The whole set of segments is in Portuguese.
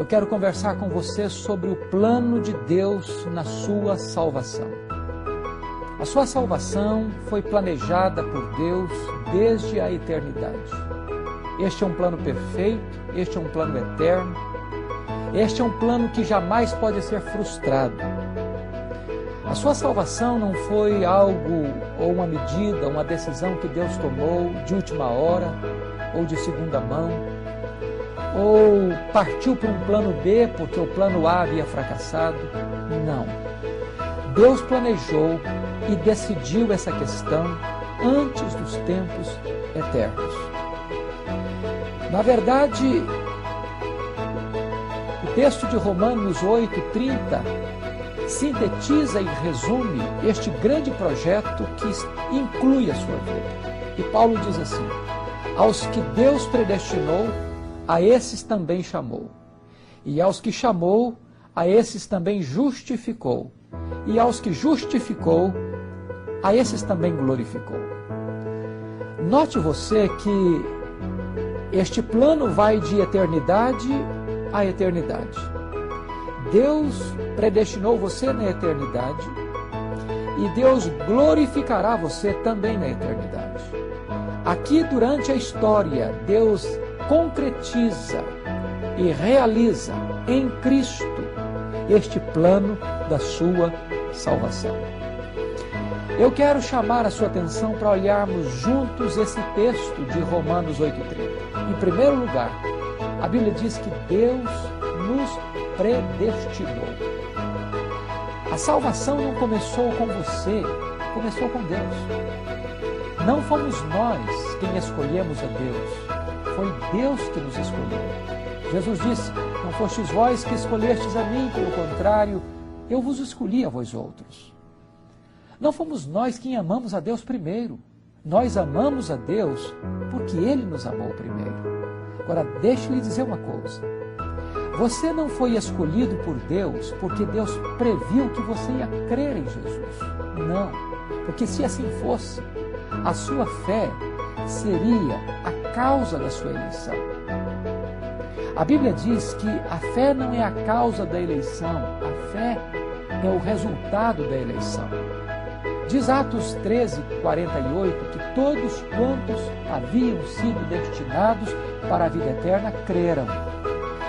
eu quero conversar com você sobre o plano de Deus na sua salvação. A sua salvação foi planejada por Deus desde a eternidade. Este é um plano perfeito, este é um plano eterno, este é um plano que jamais pode ser frustrado. A sua salvação não foi algo ou uma medida, uma decisão que Deus tomou de última hora ou de segunda mão, ou partiu para um plano B porque o plano A havia fracassado. Não. Deus planejou e decidiu essa questão antes dos tempos eternos. Na verdade, o texto de Romanos 8:30 sintetiza e resume este grande projeto que inclui a sua vida. E Paulo diz assim: aos que Deus predestinou, a esses também chamou. E aos que chamou, a esses também justificou. E aos que justificou, a esses também glorificou. Note você que este plano vai de eternidade a eternidade. Deus predestinou você na eternidade e Deus glorificará você também na eternidade. Aqui, durante a história, Deus concretiza e realiza em Cristo este plano da sua salvação. Eu quero chamar a sua atenção para olharmos juntos esse texto de Romanos 8:30. Em primeiro lugar, a Bíblia diz que Deus nos predestinou. A salvação não começou com você, começou com Deus. Não fomos nós quem escolhemos a Deus, foi Deus que nos escolheu. Jesus disse: não fostes vós que escolhestes a mim, pelo contrário, eu vos escolhi a vós outros. Não fomos nós quem amamos a Deus primeiro. Nós amamos a Deus porque Ele nos amou primeiro. Agora, deixe-lhe dizer uma coisa. Você não foi escolhido por Deus porque Deus previu que você ia crer em Jesus. Não, porque se assim fosse, a sua fé seria a causa da sua eleição. A Bíblia diz que a fé não é a causa da eleição, a fé é o resultado da eleição. Diz Atos 13:48 que todos quantos haviam sido destinados para a vida eterna creram.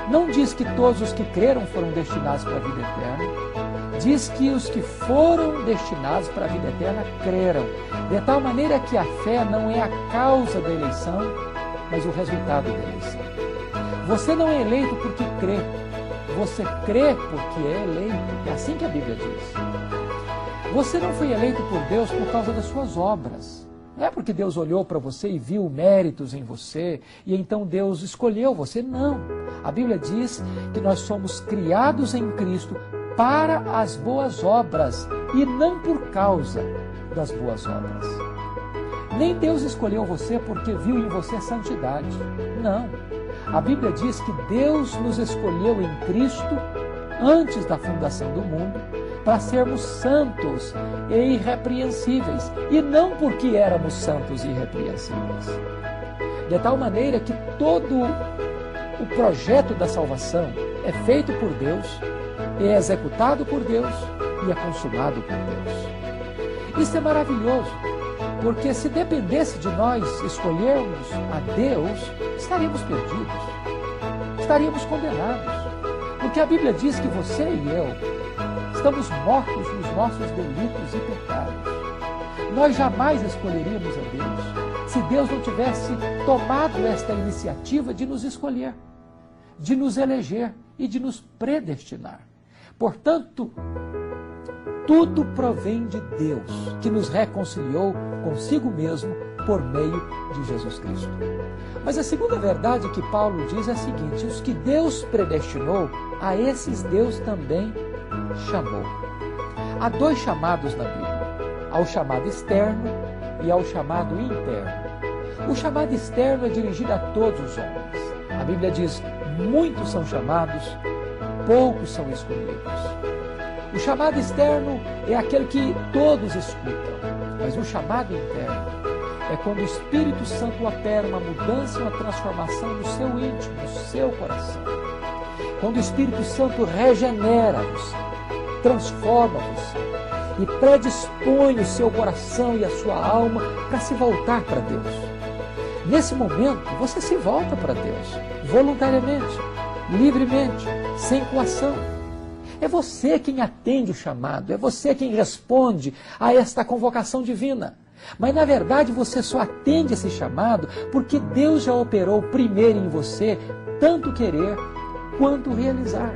Não diz que todos os que creram foram destinados para a vida eterna. Diz que os que foram destinados para a vida eterna creram. De tal maneira que a fé não é a causa da eleição, mas o resultado da eleição. Você não é eleito porque crê. Você crê porque é eleito. É assim que a Bíblia diz. Você não foi eleito por Deus por causa das suas obras. Não é porque Deus olhou para você e viu méritos em você e então Deus escolheu você. Não. A Bíblia diz que nós somos criados em Cristo para as boas obras e não por causa das boas obras. Nem Deus escolheu você porque viu em você santidade. Não. A Bíblia diz que Deus nos escolheu em Cristo antes da fundação do mundo para sermos santos e irrepreensíveis, e não porque éramos santos e irrepreensíveis. De tal maneira que todo o projeto da salvação é feito por Deus, é executado por Deus e é consumado por Deus. Isso é maravilhoso, porque se dependesse de nós escolhermos a Deus, estaríamos perdidos, estaríamos condenados, porque a Bíblia diz que você e eu estamos mortos nos nossos delitos e pecados. Nós jamais escolheríamos a Deus se Deus não tivesse tomado esta iniciativa de nos escolher, de nos eleger e de nos predestinar. Portanto, tudo provém de Deus, que nos reconciliou consigo mesmo por meio de Jesus Cristo. Mas a segunda verdade que Paulo diz é a seguinte: os que Deus predestinou, a esses Deus também chamou. Há dois chamados na Bíblia: ao chamado externo e ao chamado interno. O chamado externo é dirigido a todos os homens. A Bíblia diz: muitos são chamados, poucos são escolhidos. O chamado externo é aquele que todos escutam, mas o chamado interno é quando o Espírito Santo opera uma mudança, uma transformação no seu íntimo, no seu coração. quando o Espírito Santo regenera você, transforma você e predispõe o seu coração e a sua alma para se voltar para Deus. Nesse momento, você se volta para Deus, voluntariamente, livremente, sem coação. É você quem atende o chamado, é você quem responde a esta convocação divina. Mas, na verdade, você só atende esse chamado porque Deus já operou primeiro em você, tanto querer quanto realizar.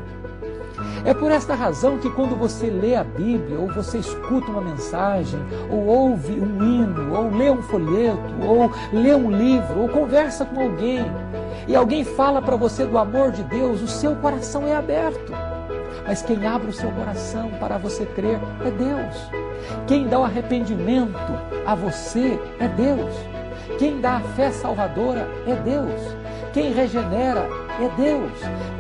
É por esta razão que quando você lê a Bíblia, ou você escuta uma mensagem, ou ouve um hino, ou lê um folheto, ou lê um livro, ou conversa com alguém, e alguém fala para você do amor de Deus, o seu coração é aberto. Mas quem abre o seu coração para você crer é Deus. Quem dá o arrependimento a você é Deus. Quem dá a fé salvadora é Deus. Quem regenera é Deus.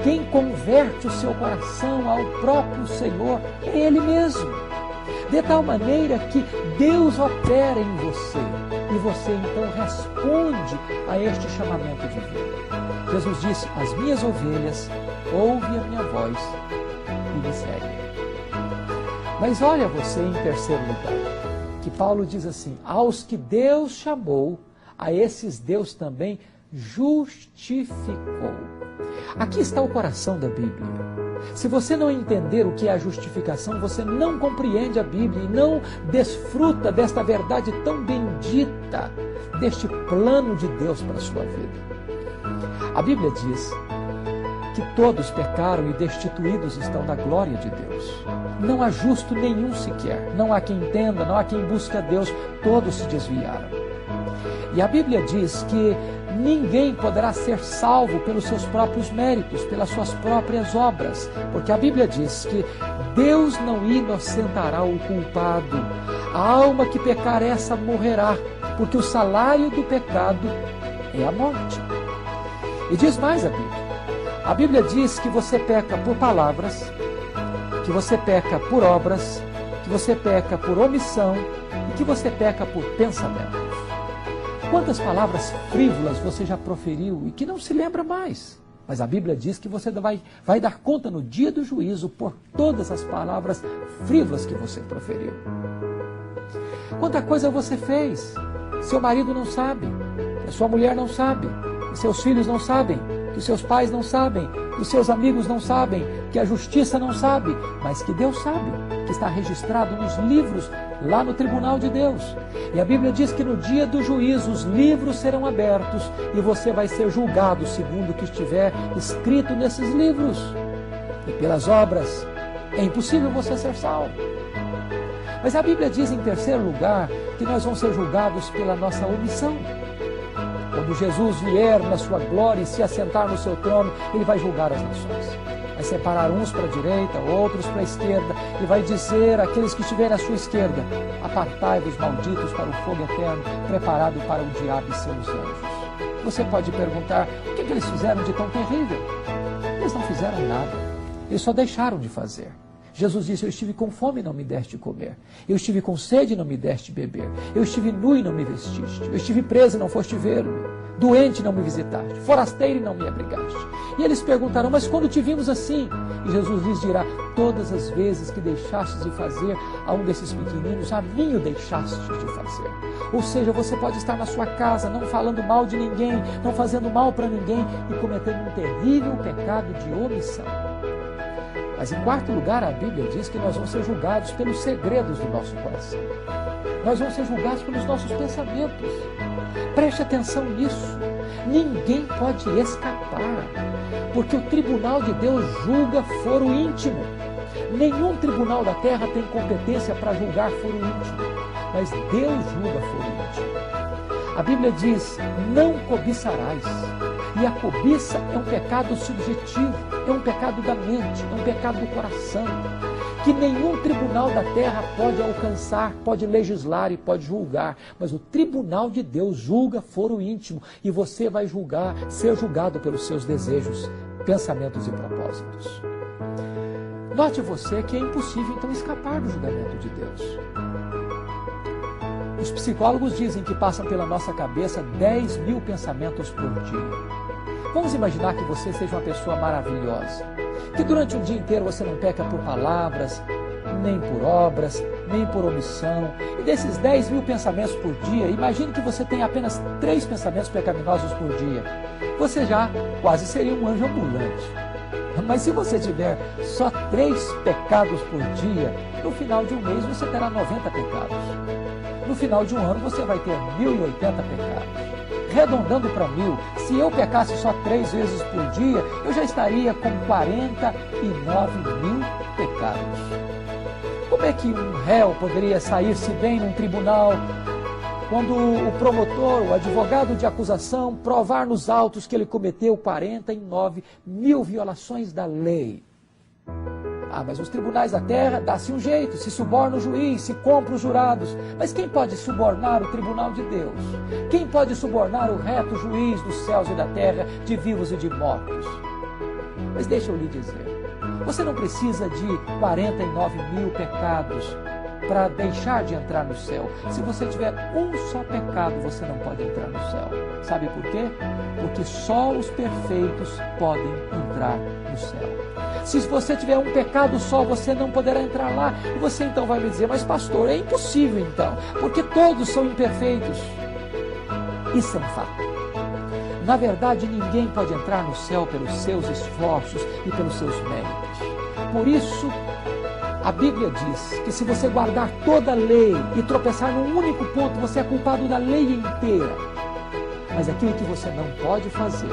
Quem converte o seu coração ao próprio Senhor é Ele mesmo. De tal maneira que Deus opera em você e você então responde a este chamamento divino. Jesus disse: as minhas ovelhas ouvem a minha voz e me seguem. Mas olha você em terceiro lugar, que Paulo diz assim: aos que Deus chamou, a esses Deus também justificou. Aqui está o coração da Bíblia. Se você não entender o que é a justificação, você não compreende a Bíblia e não desfruta desta verdade tão bendita, deste plano de Deus para a sua vida. A Bíblia diz que todos pecaram e destituídos estão da glória de Deus. Não há justo nenhum sequer, não há quem entenda, não há quem busque a Deus, todos se desviaram. E a Bíblia diz que ninguém poderá ser salvo pelos seus próprios méritos, pelas suas próprias obras, porque a Bíblia diz que Deus não inocentará o culpado. A alma que pecar essa morrerá, porque o salário do pecado é a morte. E diz mais a Bíblia. A Bíblia diz que você peca por palavras, que você peca por obras, que você peca por omissão e que você peca por pensamentos. Quantas palavras frívolas você já proferiu e que não se lembra mais? Mas a Bíblia diz que você vai dar conta no dia do juízo por todas as palavras frívolas que você proferiu. Quanta coisa você fez? Seu marido não sabe, a sua mulher não sabe, que seus filhos não sabem, que seus pais não sabem, que os seus amigos não sabem, que a justiça não sabe, mas que Deus sabe, que está registrado nos livros lá no tribunal de Deus. E a Bíblia diz que no dia do juízo os livros serão abertos e você vai ser julgado segundo o que estiver escrito nesses livros. E pelas obras é impossível você ser salvo. Mas a Bíblia diz em terceiro lugar que nós vamos ser julgados pela nossa omissão. Quando Jesus vier na sua glória e se assentar no seu trono, Ele vai julgar as nações. Vai separar uns para a direita, outros para a esquerda, e vai dizer àqueles que estiverem à sua esquerda: apartai-vos, malditos, para o fogo eterno, preparado para o diabo e seus anjos. Você pode perguntar: o que eles fizeram de tão terrível? Eles não fizeram nada, eles só deixaram de fazer. Jesus disse: eu estive com fome e não me deste comer. Eu estive com sede e não me deste beber. Eu estive nu e não me vestiste. Eu estive preso e não foste ver-me. Doente e não me visitaste. Forasteiro e não me abrigaste. E eles perguntarão: mas quando te vimos assim? E Jesus lhes dirá: todas as vezes que deixastes de fazer a um desses pequeninos, a mim o deixastes de fazer. Ou seja, você pode estar na sua casa, não falando mal de ninguém, não fazendo mal para ninguém e cometendo um terrível pecado de omissão. Mas em quarto lugar, a Bíblia diz que nós vamos ser julgados pelos segredos do nosso coração. Nós vamos ser julgados pelos nossos pensamentos. Preste atenção nisso. Ninguém pode escapar, porque o tribunal de Deus julga foro íntimo. Nenhum tribunal da terra tem competência para julgar foro íntimo, mas Deus julga foro íntimo. A Bíblia diz: não cobiçarás. E a cobiça é um pecado subjetivo, é um pecado da mente, é um pecado do coração, que nenhum tribunal da terra pode alcançar, pode legislar e pode julgar, mas o tribunal de Deus julga foro íntimo e você vai ser julgado pelos seus desejos, pensamentos e propósitos. Note você que é impossível então escapar do julgamento de Deus. Os psicólogos dizem que passam pela nossa cabeça 10.000 pensamentos por dia. Vamos imaginar que você seja uma pessoa maravilhosa, que durante o dia inteiro você não peca por palavras, nem por obras, nem por omissão. E desses 10 mil pensamentos por dia, imagine que você tem apenas 3 pensamentos pecaminosos por dia. Você já quase seria um anjo ambulante. Mas se você tiver só 3 pecados por dia, no final de um mês você terá 90 pecados. No final de um ano você vai ter 1080 pecados. Arredondando para 1000, se eu pecasse só 3 vezes por dia, eu já estaria com 49 mil pecados. Como é que um réu poderia sair-se bem num tribunal quando o promotor, o advogado de acusação, provar nos autos que ele cometeu 49 mil violações da lei? Mas os tribunais da terra dá-se um jeito, se suborna o juiz, se compra os jurados. Mas quem pode subornar o tribunal de Deus? Quem pode subornar o reto juiz dos céus e da terra, de vivos e de mortos? Mas deixa eu lhe dizer, você não precisa de 49 mil pecados para deixar de entrar no céu. Se você tiver um só pecado, você não pode entrar no céu. Sabe por quê? Porque só os perfeitos podem entrar no céu. Se você tiver um pecado só, você não poderá entrar lá. E você então vai me dizer, mas pastor, é impossível então, porque todos são imperfeitos. Isso é um fato. Na verdade, ninguém pode entrar no céu pelos seus esforços e pelos seus méritos. Por isso, a Bíblia diz que se você guardar toda a lei e tropeçar num único ponto, você é culpado da lei inteira. Mas aquilo que você não pode fazer,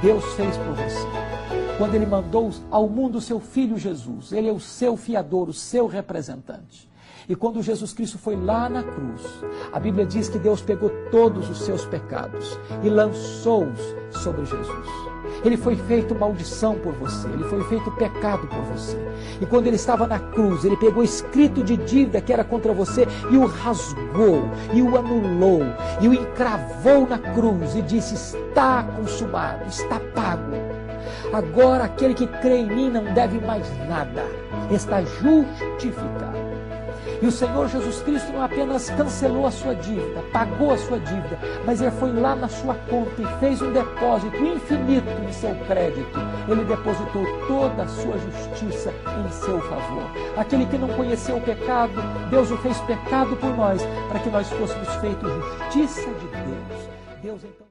Deus fez por você. Quando Ele mandou ao mundo o seu Filho Jesus, Ele é o seu fiador, o seu representante. E quando Jesus Cristo foi lá na cruz, a Bíblia diz que Deus pegou todos os seus pecados e lançou-os sobre Jesus. Ele foi feito maldição por você, ele foi feito pecado por você. E quando ele estava na cruz, ele pegou o escrito de dívida que era contra você e o rasgou, e o anulou, e o encravou na cruz e disse, está consumado, está pago. Agora aquele que crê em mim não deve mais nada, está justificado. E o Senhor Jesus Cristo não apenas cancelou a sua dívida, pagou a sua dívida, mas Ele foi lá na sua conta e fez um depósito infinito em seu crédito. Ele depositou toda a sua justiça em seu favor. Aquele que não conheceu o pecado, Deus o fez pecado por nós, para que nós fôssemos feitos justiça de Deus. Deus então